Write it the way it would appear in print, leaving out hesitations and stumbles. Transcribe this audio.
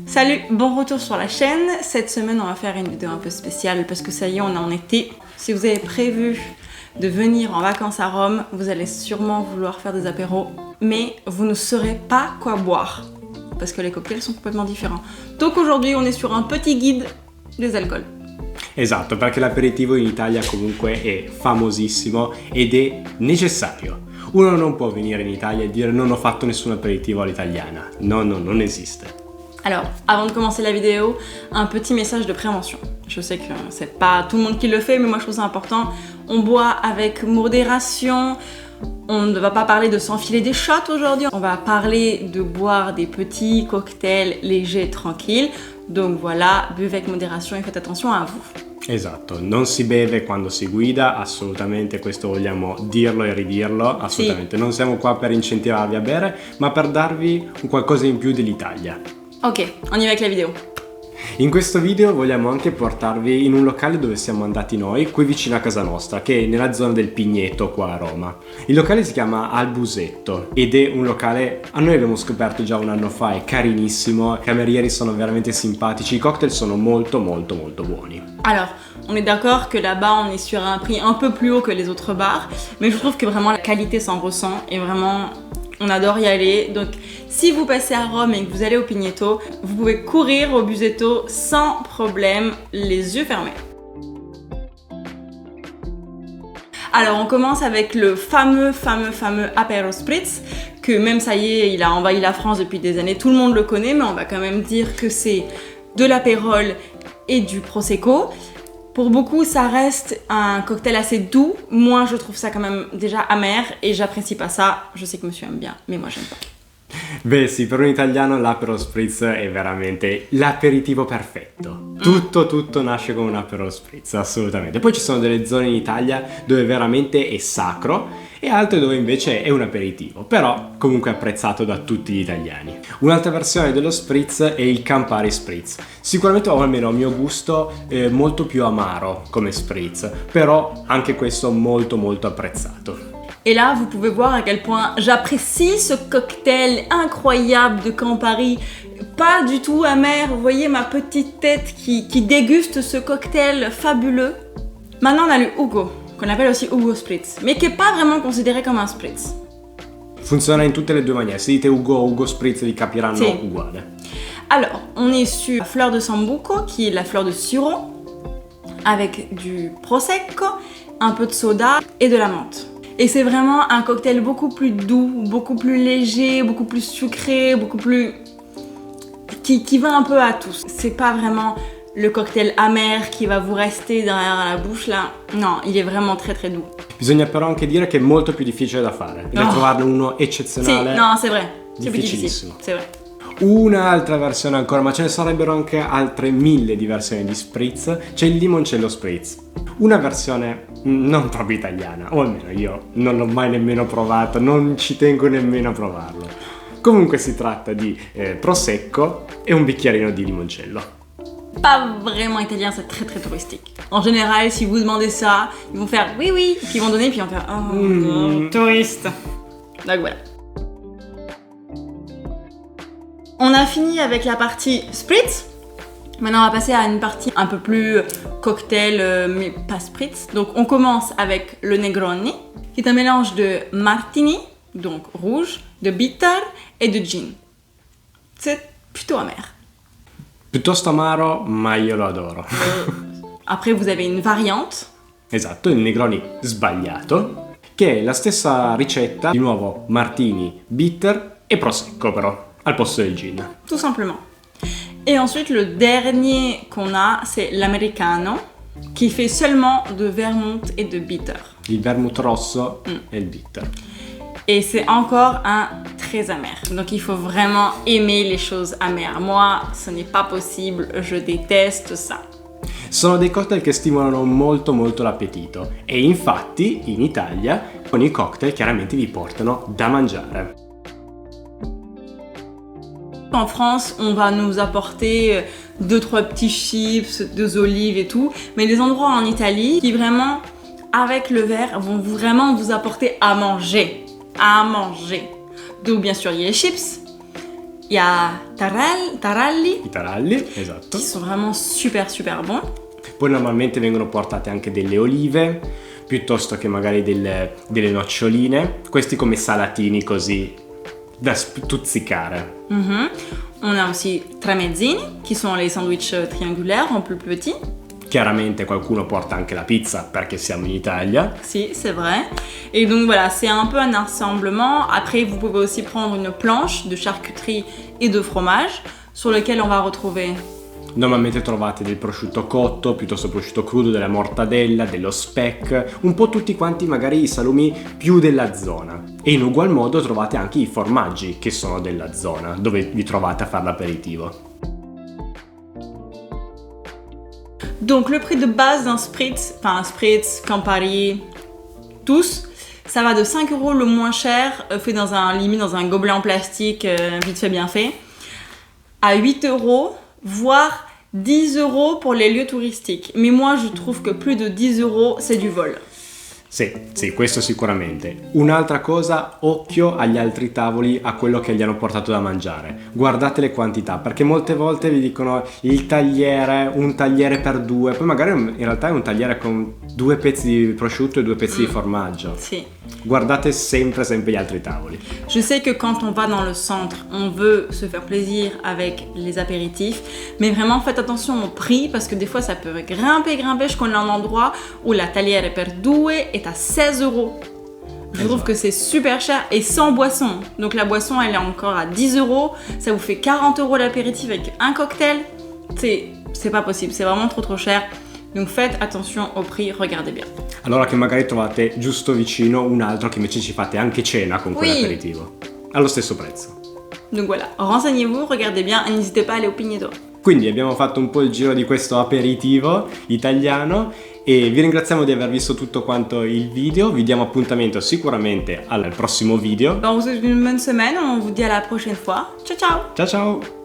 Salut, bon retour sur la chaîne. Cette semaine, on va faire une vidéo un peu spéciale parce que ça y est, on est en été. Si vous avez prévu de venir en vacances à Rome, vous allez sûrement vouloir faire des apéros, mais vous ne saurez pas quoi boire parce que les cocktails sont complètement différents. Donc aujourd'hui, on est sur un petit guide des alcools. Esatto, perché l'aperitivo in Italia comunque è famosissimo ed è necessario. Uno non può venire in Italia e dire non ho fatto nessun aperitivo all'italiana. No, non esiste. Alors, avant de commencer la vidéo, un petit message de prévention. Je sais que c'est pas tout le monde qui le fait, mais moi je trouve ça important. On boit avec modération. On ne va pas parler de s'enfiler des shots aujourd'hui. On va parler de boire des petits cocktails légers, tranquilles. Donc voilà, buvez avec modération et faites attention à vous. Esatto, non si beve quando si guida, assolutamente, questo vogliamo dirlo e ridirlo, assolutamente. Sì. Non siamo qua per incentivarvi a bere, ma per darvi un qualcosa in più dell'Italia. Ok, on y va avec la vidéo. In questo video vogliamo anche portarvi in un locale dove siamo andati noi, qui vicino a casa nostra, che è nella zona del Pigneto qua a Roma. Il locale si chiama Al Busetto ed è un locale, a noi abbiamo scoperto già un anno fa, è carinissimo, i camerieri sono veramente simpatici, i cocktail sono molto buoni. Alors, on est d'accord que là-bas on est sur un prix un peu plus haut que les autres bars, mais je trouve que vraiment la qualité s'en ressent et vraiment on adore y aller. Donc si vous passez à Rome et que vous allez au Pigneto, vous pouvez courir au Busetto sans problème, les yeux fermés. Alors on commence avec le fameux Aperol Spritz, que même ça y est, il a envahi la France depuis des années, tout le monde le connaît, mais on va quand même dire que c'est de l'Aperol et du Prosecco. Pour beaucoup, ça reste un cocktail assez doux. Moi, je trouve ça quand même déjà amer et j'apprécie pas ça. Je sais que monsieur aime bien, mais moi j'aime pas. Beh sì, per un italiano l'Aperol Spritz è veramente l'aperitivo perfetto. Tutto nasce con un Aperol Spritz, assolutamente. Poi ci sono delle zone in Italia dove veramente è sacro e altre dove invece è un aperitivo, però comunque apprezzato da tutti gli italiani. Un'altra versione dello Spritz è il Campari Spritz. Sicuramente, o almeno a mio gusto, è molto più amaro come Spritz, però anche questo molto apprezzato. Et là, vous pouvez voir à quel point j'apprécie ce cocktail incroyable de Campari, pas du tout amer. Vous voyez ma petite tête qui déguste ce cocktail fabuleux. Maintenant, on a le Ugo, qu'on appelle aussi Ugo Spritz, mais qui n'est pas vraiment considéré comme un Spritz. Funziona in tutte le due maniere, se dite Ugo Spritz li capiranno sì. Uguale. Alors, on est sur la fleur de Sambuco, qui est la fleur de sureau, avec du Prosecco, un peu de soda et de la menthe. Et c'est vraiment un cocktail beaucoup plus doux, beaucoup plus léger, beaucoup plus sucré, beaucoup plus... qui va un peu à tous. C'est pas vraiment le cocktail amer qui va vous rester derrière la bouche là. Non, il est vraiment très doux. Bisogna però anche dire che è molto più difficile da fare. Devi trovarne uno eccezionale. Sì, no, c'est vrai. C'est difficilissimo. C'est vrai. Un'altra versione ancora, ma ce ne sarebbero anche altre 1000 di versioni di Spritz. C'è il limoncello Spritz. Una versione non proprio italiana, o almeno io non l'ho mai nemmeno provato, non ci tengo nemmeno a provarlo. Comunque si tratta di prosecco e un bicchierino di limoncello. Pas vraiment italien, c'est très touristique. En général, si vous demandez ça, ils vont faire oui, puis ils vont donner, puis ils vont faire touriste. Donc voilà. On a fini avec la partie Spritz. Maintenant, on va passer à une partie un peu plus cocktail, mais pas Spritz. Donc, on commence avec le Negroni, qui est un mélange de Martini, donc rouge, de bitter et de gin. C'est plutôt amer. Piuttosto amaro, ma io lo adoro. Après, vous avez une variante. Esatto, il Negroni sbagliato, che è la stessa ricetta, di nuovo Martini, bitter e Prosecco però, al posto del gin. Tout simplement. Et ensuite, le dernier qu'on a, c'est l'Americano, qui fait seulement de vermouth et de bitter. Il vermouth rosso et il bitter. Et c'est encore un très amer. Donc il faut vraiment aimer les choses amères. Moi, ce n'est pas possible, je déteste ça. Sono dei cocktail che stimolano molto l'appetito e infatti in Italia con i cocktail chiaramente vi portano da mangiare. En France, on va nous apporter 2-3 petits chips, 2 olives et tout, mais les endroits en Italie qui vraiment, avec le verre, vont vraiment vous apporter à manger. Donc bien sûr, il y a les chips, il Il y a taralli, I taralli, esatto. qui sont vraiment super super bons. Poi normalmente vengono portate anche delle olive, piuttosto che magari delle noccioline, questi come salatini così da stuzzicare. Mhm. On a aussi tramezzini, qui sont les sandwichs triangulaires en plus petits. Chiaramente qualcuno porta anche la pizza perché siamo in Italia. Si, c'est vrai. Et donc voilà, c'est un peu un assemblement. Après, vous pouvez aussi prendre une planche de charcuterie et de fromage sur lequel on va retrouver. Normalmente trovate del prosciutto cotto, piuttosto prosciutto crudo, della mortadella, dello speck, un po' tutti quanti magari i salumi più della zona. E in ugual modo trovate anche i formaggi che sono della zona, dove vi trovate a fare l'aperitivo. Donc le prix de base d'un spritz, enfin un spritz, Campari, tous, ça va de 5 € le moins cher, fait dans un gobelet en plastique, vite fait bien fait, à 8 €, voire 10 € pour les lieux touristiques. Mais moi je trouve que plus de 10 € c'est du vol. Sì, questo sicuramente. Un'altra cosa, occhio agli altri tavoli, a quello che gli hanno portato da mangiare. Guardate le quantità, perché molte volte vi dicono un tagliere per due, poi magari in realtà è un tagliere con 2 pezzi di prosciutto e 2 pezzi di formaggio. Si. Guardate sempre gli altri tavoli. Je sais que quand on va dans le centre, on veut se faire plaisir avec les apéritifs, mais vraiment faites attention au prix parce que des fois ça peut grimper jusqu'à un endroit où la tagliere per due est à 16 €. Je trouve que c'est super cher et sans boisson. Donc la boisson elle est encore à 10 €, ça vous fait 40 € l'apéritif avec un cocktail. C'est pas possible, c'est vraiment trop cher. Donc faites attention au prix, regardez bien. Allora che magari trovate giusto vicino un altro che invece ci fate anche cena con quell'aperitivo. Allo stesso prezzo. Donc voilà, renseignez-vous, regardez bien et n'hésitez pas à aller au Pigneto. Quindi abbiamo fatto un po' il giro di questo aperitivo italiano e vi ringraziamo di aver visto tutto quanto il video. Vi diamo appuntamento sicuramente al prossimo video. On vous souhaite une bonne semaine, on vous dit à la prochaine fois. Ciao ciao. Ciao ciao!